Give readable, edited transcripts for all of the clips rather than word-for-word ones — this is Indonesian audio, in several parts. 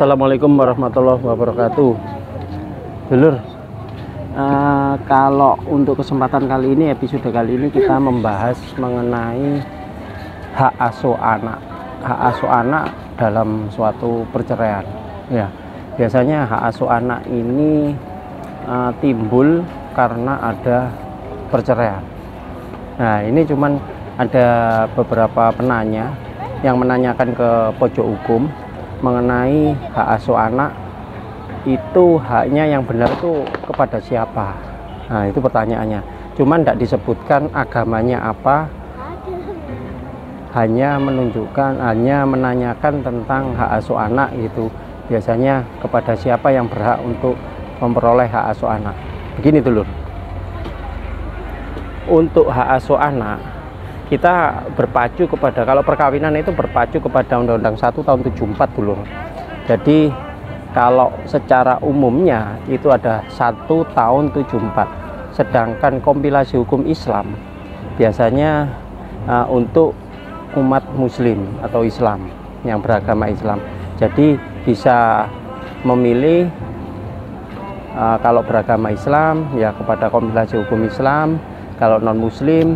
Assalamualaikum warahmatullahi wabarakatuh. Dulur, kalau untuk kesempatan kali ini, episode kali ini kita membahas mengenai hak asuh anak. Hak asuh anak dalam suatu perceraian. Ya, biasanya hak asuh anak ini timbul karena ada perceraian. Nah, ini cuman ada beberapa penanya yang menanyakan ke pojok hukum mengenai hak asuh anak itu haknya yang benar itu kepada siapa. Nah, itu pertanyaannya. Cuman tidak disebutkan agamanya apa, hanya menanyakan tentang hak asuh anak gitu. Biasanya kepada siapa yang berhak untuk memperoleh hak asuh anak. Begini dulu. Untuk hak asuh anak kita berpacu kepada, kalau perkawinan itu berpacu kepada Undang-Undang 1 tahun 74 dulu. Jadi kalau secara umumnya itu ada 1 tahun 74. Sedangkan kompilasi hukum Islam biasanya untuk umat muslim atau Islam yang beragama Islam. Jadi bisa memilih kalau beragama Islam ya kepada kompilasi hukum Islam, kalau non muslim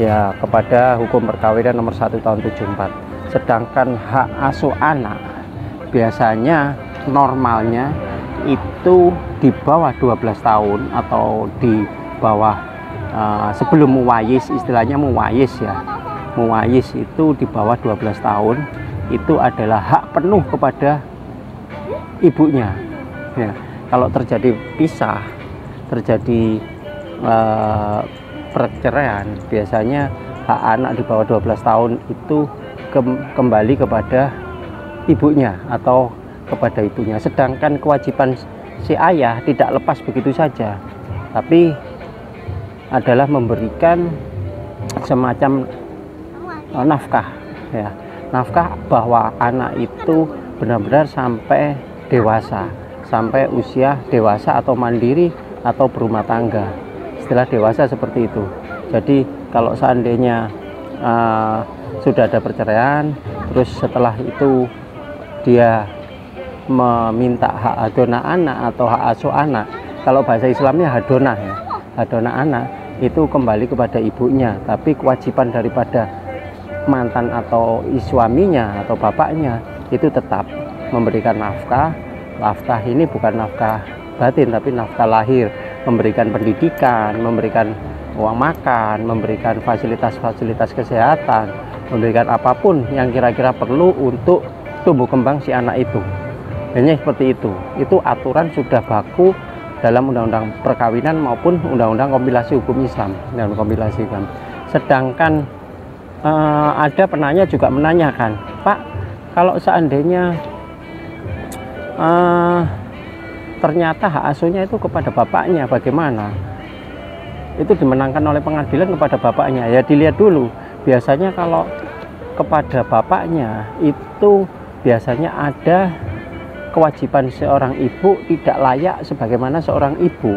ya kepada hukum perkawinan nomor 1 tahun 74. Sedangkan hak asuh anak biasanya normalnya itu di bawah 12 tahun atau di bawah sebelum muwayis, istilahnya muwayis ya. Muwayis itu di bawah 12 tahun itu adalah hak penuh kepada ibunya ya. Kalau terjadi pisah, terjadi perceraian, biasanya hak anak di bawah 12 tahun itu kembali kepada ibunya atau kepada ibunya. Sedangkan kewajiban si ayah tidak lepas begitu saja, tapi adalah memberikan semacam nafkah ya. Nafkah bahwa anak itu benar-benar sampai dewasa, sampai usia dewasa atau mandiri atau berumah tangga. Istilah dewasa seperti itu. Jadi kalau seandainya sudah ada perceraian, terus setelah itu dia meminta hak hadonah anak atau hak asuh anak, kalau bahasa Islamnya hadonah ya, hadonah anak itu kembali kepada ibunya, tapi kewajiban daripada mantan atau suaminya atau bapaknya itu tetap memberikan nafkah. Nafkah ini bukan nafkah batin tapi nafkah lahir, memberikan pendidikan, memberikan uang makan, memberikan fasilitas-fasilitas kesehatan, memberikan apapun yang kira-kira perlu untuk tumbuh kembang si anak itu. Hanya seperti itu. Itu aturan sudah baku dalam undang-undang perkawinan maupun undang-undang kompilasi hukum Islam dan kompilasi Islam. Sedangkan ada penanya juga menanyakan, Pak, kalau seandainya ternyata hak asuhnya itu kepada bapaknya, bagaimana? Itu dimenangkan oleh pengadilan kepada bapaknya. Ya dilihat dulu. Biasanya kalau kepada bapaknya itu biasanya ada kewajiban seorang ibu tidak layak sebagaimana seorang ibu.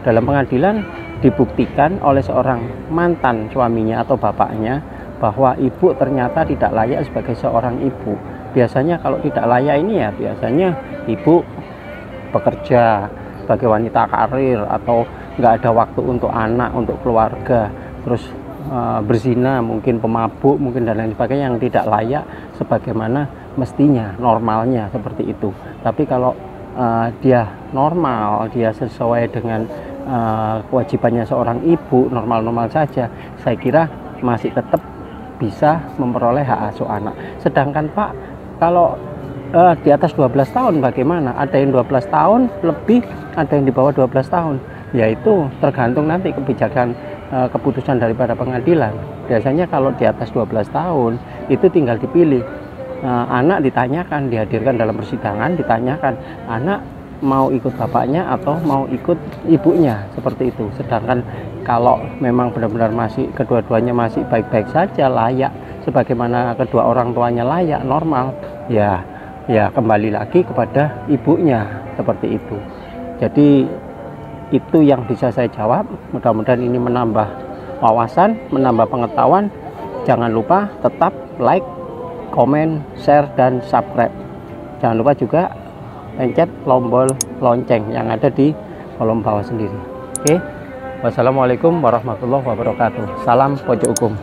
Dalam pengadilan dibuktikan oleh seorang mantan suaminya atau bapaknya bahwa ibu ternyata tidak layak sebagai seorang ibu. Biasanya kalau tidak layak ini ya biasanya ibu bekerja sebagai wanita karir atau nggak ada waktu untuk anak, untuk keluarga, terus berzina, mungkin pemabuk, mungkin dan lain sebagainya yang tidak layak sebagaimana mestinya, normalnya seperti itu. Tapi kalau dia normal, dia sesuai dengan kewajibannya seorang ibu, normal-normal saja, saya kira masih tetap bisa memperoleh hak asuh anak. Sedangkan Pak, kalau di atas 12 tahun bagaimana? Ada yang 12 tahun lebih, ada yang di bawah 12 tahun. Yaitu tergantung nanti kebijakan keputusan daripada pengadilan. Biasanya kalau di atas 12 tahun itu tinggal dipilih. Anak ditanyakan, dihadirkan dalam persidangan, ditanyakan anak mau ikut bapaknya atau mau ikut ibunya, seperti itu. Sedangkan kalau memang benar-benar masih kedua-duanya masih baik-baik saja, layak sebagaimana kedua orang tuanya layak, normal, ya kembali lagi kepada ibunya, seperti itu. Jadi itu yang bisa saya jawab. Mudah-mudahan ini menambah wawasan, menambah pengetahuan. Jangan lupa tetap like, komen, share, dan subscribe. Jangan lupa juga pencet tombol lonceng yang ada di kolom bawah sendiri. Oke. Wassalamualaikum warahmatullahi wabarakatuh. Salam pojok hukum.